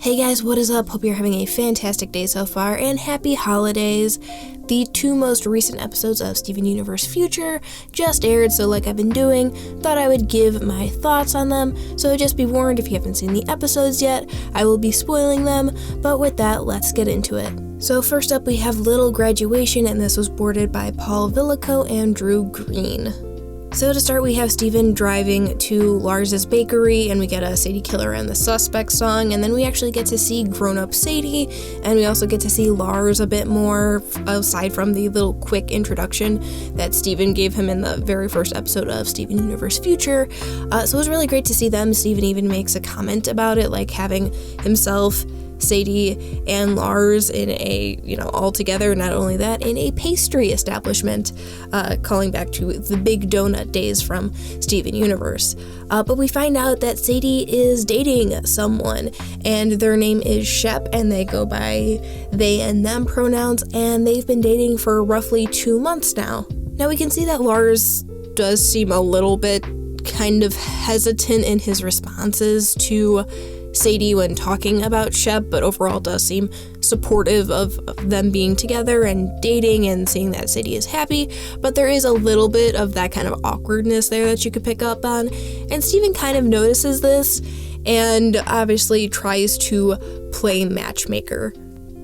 Hey guys, what is up? Hope you're having a fantastic day so far, and happy holidays! The two most recent episodes of Steven Universe Future just aired, so like I've been doing, thought I would give my thoughts on them, so just be warned if you haven't seen the episodes yet, I will be spoiling them, but with that, let's get into it. So first up we have Little Graduation, and this was boarded by Paul Villico and Drew Green. So to start, we have Steven driving to Lars's bakery, and we get a Sadie Killer and the Suspect song, and then we actually get to see grown-up Sadie, and we also get to see Lars a bit more, aside from the little quick introduction that Steven gave him in the very first episode of Steven Universe Future. So it was really great to see them. Steven even makes a comment about it, like having himself, Sadie, and Lars in a, all together, not only that, in a pastry establishment, calling back to the big donut days from Steven Universe. But we find out that Sadie is dating someone, and their name is Shep, and they go by they and them pronouns, and they've been dating for roughly 2 months now. Now we can see that Lars does seem a little bit kind of hesitant in his responses to Sadie when talking about Shep, but overall does seem supportive of them being together and dating and seeing that Sadie is happy, but there is a little bit of that kind of awkwardness there that you could pick up on, and Steven kind of notices this and obviously tries to play matchmaker.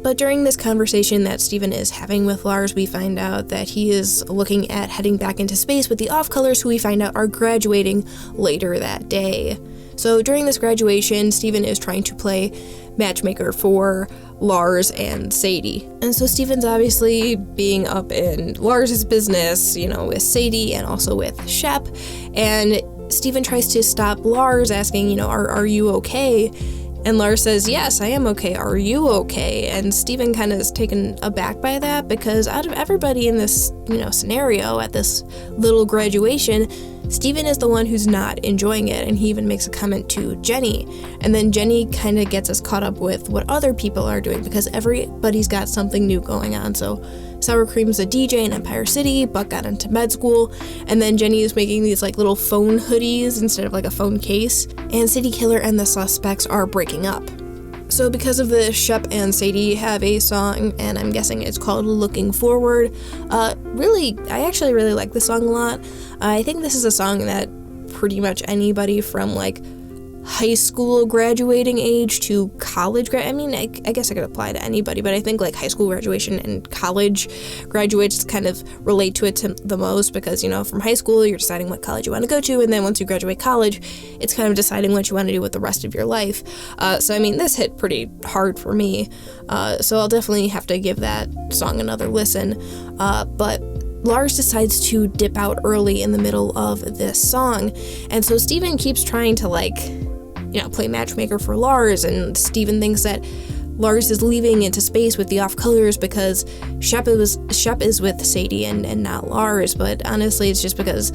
But during this conversation that Steven is having with Lars, we find out that he is looking at heading back into space with the Off-Colors, who we find out are graduating later that day. So during this graduation, Steven is trying to play matchmaker for Lars and Sadie. And so Steven's obviously being up in Lars's business, with Sadie and also with Shep. And Steven tries to stop Lars, asking, are you okay? And Lars says, yes, I am okay. Are you okay? And Steven kind of is taken aback by that, because out of everybody in this, scenario at this little graduation, Steven is the one who's not enjoying it, and he even makes a comment to Jenny. And then Jenny kind of gets us caught up with what other people are doing, because everybody's got something new going on. So Sour Cream's a DJ in Empire City, Buck got into med school, and then Jenny is making these little phone hoodies instead of a phone case, and Sadie Killer and the Suspects are breaking up. So because of this, Shep and Sadie have a song, and I'm guessing it's called Looking Forward. I actually really like this song a lot. I think this is a song that pretty much anybody from high school graduating age to college I guess I could apply to anybody, but I think high school graduation and college graduates kind of relate to it the most, because from high school you're deciding what college you want to go to, and then once you graduate college it's kind of deciding what you want to do with the rest of your life. So this hit pretty hard for me, so I'll definitely have to give that song another listen, but Lars decides to dip out early in the middle of this song, and so Steven keeps trying to play matchmaker for Lars, and Steven thinks that Lars is leaving into space with the Off-Colors because Shep is with Sadie and not Lars, but honestly it's just because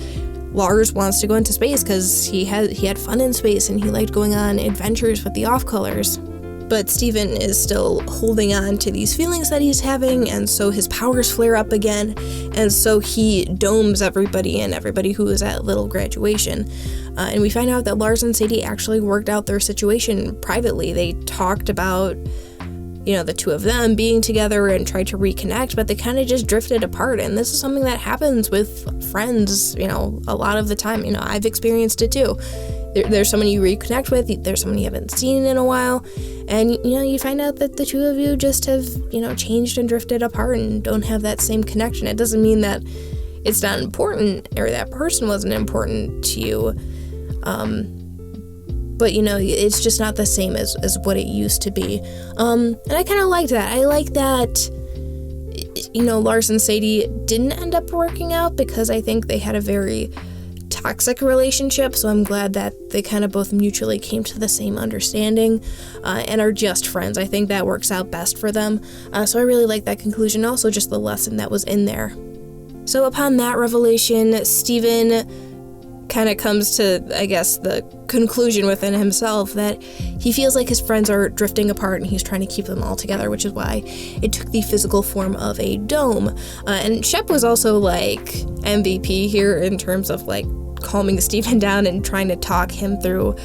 Lars wants to go into space because he had fun in space and he liked going on adventures with the Off-Colors. But Steven is still holding on to these feelings that he's having, and so his powers flare up again, and so he domes everybody who is at Little Graduation. And we find out that Lars and Sadie actually worked out their situation privately. They talked about, the two of them being together and tried to reconnect, but they kind of just drifted apart. And this is something that happens with friends, a lot of the time. I've experienced it too. There's someone you reconnect with, there's someone you haven't seen in a while, and you find out that the two of you just have, changed and drifted apart and don't have that same connection. It doesn't mean that it's not important or that person wasn't important to you, but it's just not the same as what it used to be. And I kind of like that. I like that, Lars and Sadie didn't end up working out, because I think they had a very toxic relationship, so I'm glad that they kind of both mutually came to the same understanding and are just friends. I think that works out best for them, so I really like that conclusion, also just the lesson that was in there. So upon that revelation, Steven kind of comes to, I guess, the conclusion within himself that he feels like his friends are drifting apart and he's trying to keep them all together, which is why it took the physical form of a dome. And Shep was also MVP here in terms of calming Steven down and trying to talk him through,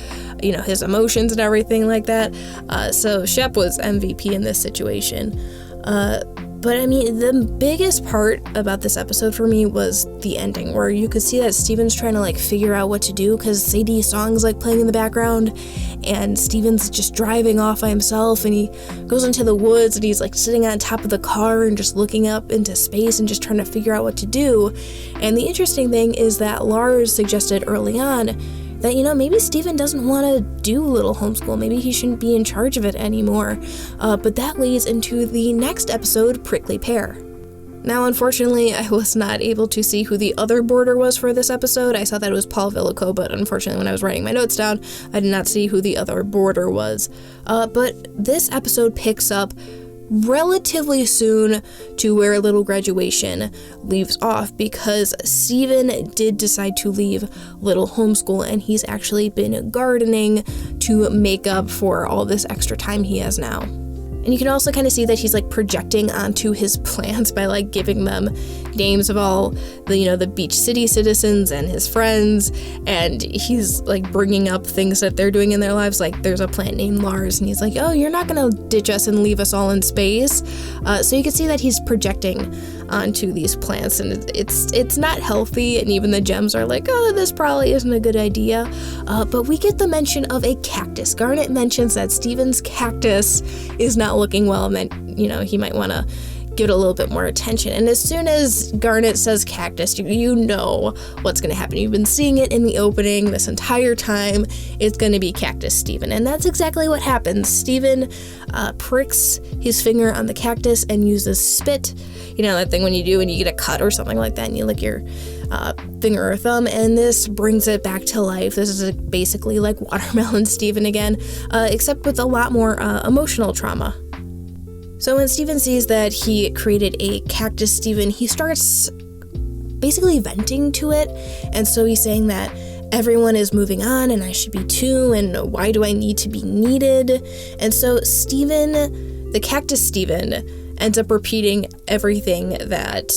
his emotions and everything like that. So Shep was MVP in this situation. But I mean, the biggest part about this episode for me was the ending, where you could see that Steven's trying to figure out what to do because Sadie's song's playing in the background, and Steven's just driving off by himself, and he goes into the woods and he's sitting on top of the car and just looking up into space and just trying to figure out what to do. And the interesting thing is that Lars suggested early on that, maybe Steven doesn't want to do Little Homeschool. Maybe he shouldn't be in charge of it anymore. But that leads into the next episode, Prickly Pear. Now, unfortunately, I was not able to see who the other boarder was for this episode. I saw that it was Paul Villico, but unfortunately, when I was writing my notes down, I did not see who the other boarder was. But this episode picks up relatively soon to where Little Graduation leaves off, because Steven did decide to leave Little Homeschool, and he's actually been gardening to make up for all this extra time he has now. And you can also kind of see that he's projecting onto his plants by giving them names of all the Beach City citizens and his friends, and he's bringing up things that they're doing in their lives. There's a plant named Lars, and he's like, oh, you're not gonna ditch us and leave us all in space. So you can see that he's projecting onto these plants, and it's not healthy, and even the gems are oh, this probably isn't a good idea. But we get the mention of a cactus. Garnet mentions that Steven's cactus is not looking well, and that he might want to give it a little bit more attention. And as soon as Garnet says cactus, you know what's going to happen. You've been seeing it in the opening this entire time. It's going to be Cactus Steven, and that's exactly what happens. Steven pricks his finger on the cactus and uses spit, that thing when you do when you get a cut or something like that and you lick your finger or thumb, and this brings it back to life. This is basically like Watermelon Steven again, except with a lot more emotional trauma. So when Steven sees that he created a Cactus Steven, he starts basically venting to it, and so he's saying that everyone is moving on and I should be too, and why do I need to be needed? And so Steven, the Cactus Steven, ends up repeating everything that,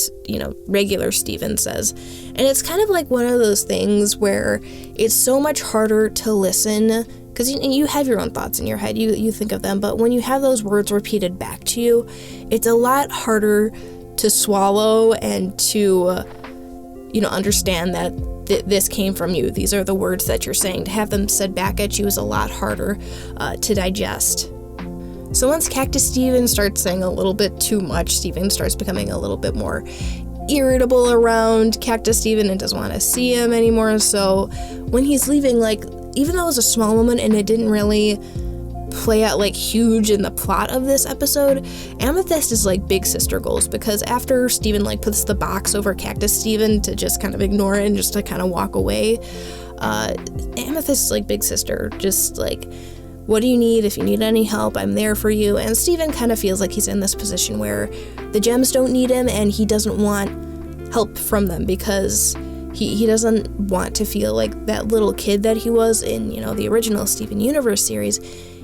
regular Steven says. And it's kind of like one of those things where it's so much harder to listen, because you have your own thoughts in your head, you think of them, but when you have those words repeated back to you, it's a lot harder to swallow and to, understand that this came from you. These are the words that you're saying. To have them said back at you is a lot harder to digest. So once Cactus Steven starts saying a little bit too much, Steven starts becoming a little bit more irritable around Cactus Steven and doesn't want to see him anymore. So when he's leaving, even though it was a small moment and it didn't really play out huge in the plot of this episode, Amethyst is big sister goals, because after Steven puts the box over Cactus Steven to just kind of ignore it and just to kind of walk away, Amethyst is big sister, just what do you need? If you need any help, I'm there for you. And Steven kind of feels like he's in this position where the gems don't need him and he doesn't want help from them, because he doesn't want to feel like that little kid that he was in, the original Steven Universe series.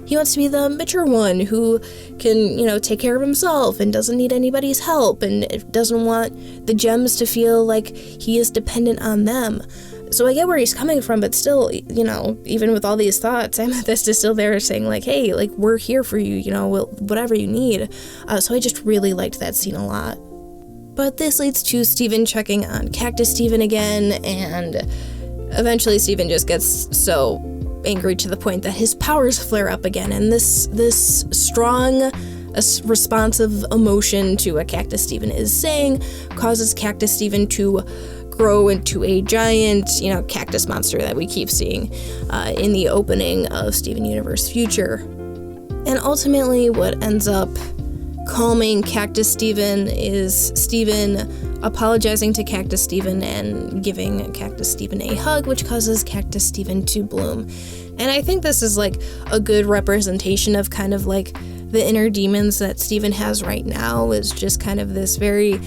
He wants to be the mature one who can, take care of himself and doesn't need anybody's help and doesn't want the gems to feel like he is dependent on them. So I get where he's coming from, but still, even with all these thoughts, Amethyst is still there saying hey, we're here for you, whatever you need. So I just really liked that scene a lot. But this leads to Steven checking on Cactus Steven again, and eventually Steven just gets so angry to the point that his powers flare up again, and this strong, responsive emotion to what Cactus Steven is saying causes Cactus Steven to grow into a giant, cactus monster that we keep seeing in the opening of Steven Universe Future. And ultimately what ends up calming Cactus Steven is Steven apologizing to Cactus Steven and giving Cactus Steven a hug, which causes Cactus Steven to bloom. And I think this is a good representation of kind of the inner demons that Steven has right now, is just kind of this very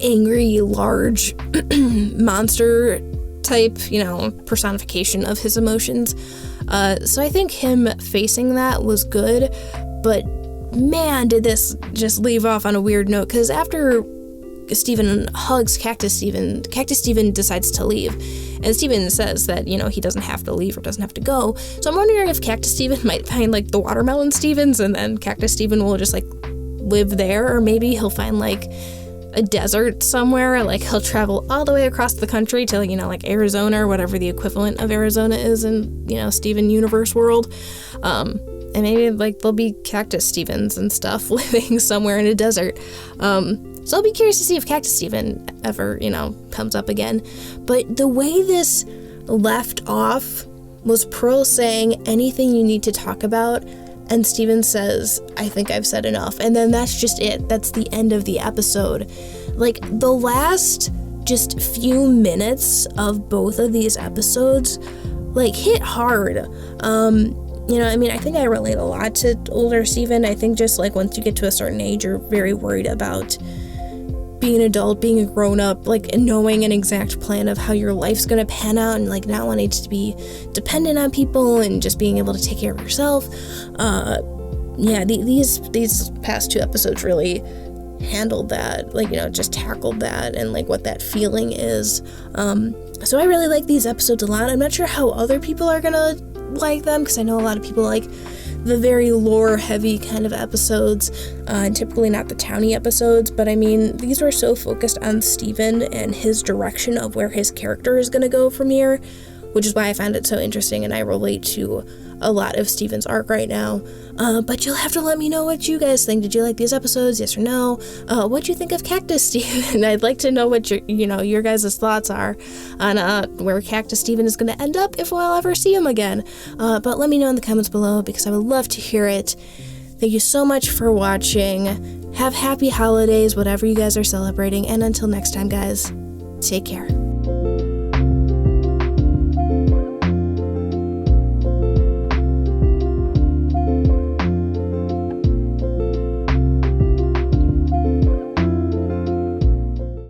angry, large monster type, personification of his emotions. So I think him facing that was good, but man, did this just leave off on a weird note, because after Steven hugs Cactus Steven decides to leave, And Steven says that, he doesn't have to leave or doesn't have to go. So I'm wondering if Cactus Steven might find, like, the Watermelon Stevens, and then Cactus Steven will just, like, live there, or maybe he'll find, like, a desert somewhere, like he'll travel all the way across the country to, like Arizona or whatever the equivalent of Arizona is in, Steven Universe world. And maybe, like, there'll be Cactus Stevens and stuff living somewhere in a desert. So I'll be curious to see if Cactus Steven ever, comes up again. But the way this left off was Pearl saying anything you need to talk about, and Steven says, I think I've said enough. And then that's just it. That's the end of the episode. Like, the last just few minutes of both of these episodes, like, hit hard. I think I relate a lot to older Steven. I think just, like, once you get to a certain age, you're very worried about being an adult, being a grown-up, like, knowing an exact plan of how your life's gonna pan out, and, like, not wanting to be dependent on people and just being able to take care of yourself. These past two episodes really handled that, like, just tackled that and, like, what that feeling is. So I really like these episodes a lot. I'm not sure how other people are gonna like them, because I know a lot of people like the very lore-heavy kind of episodes, and typically not the towny episodes, but I mean, these were so focused on Steven and his direction of where his character is going to go from here, which is why I found it so interesting, and I relate to a lot of Steven's arc right now. But you'll have to let me know what you guys think. Did you like these episodes? Yes or no? What'd you think of Cactus Steven? I'd like to know what your guys' thoughts are on where Cactus Steven is going to end up, if we'll ever see him again. But let me know in the comments below, because I would love to hear it. Thank you so much for watching. Have happy holidays, whatever you guys are celebrating. And until next time, guys, take care.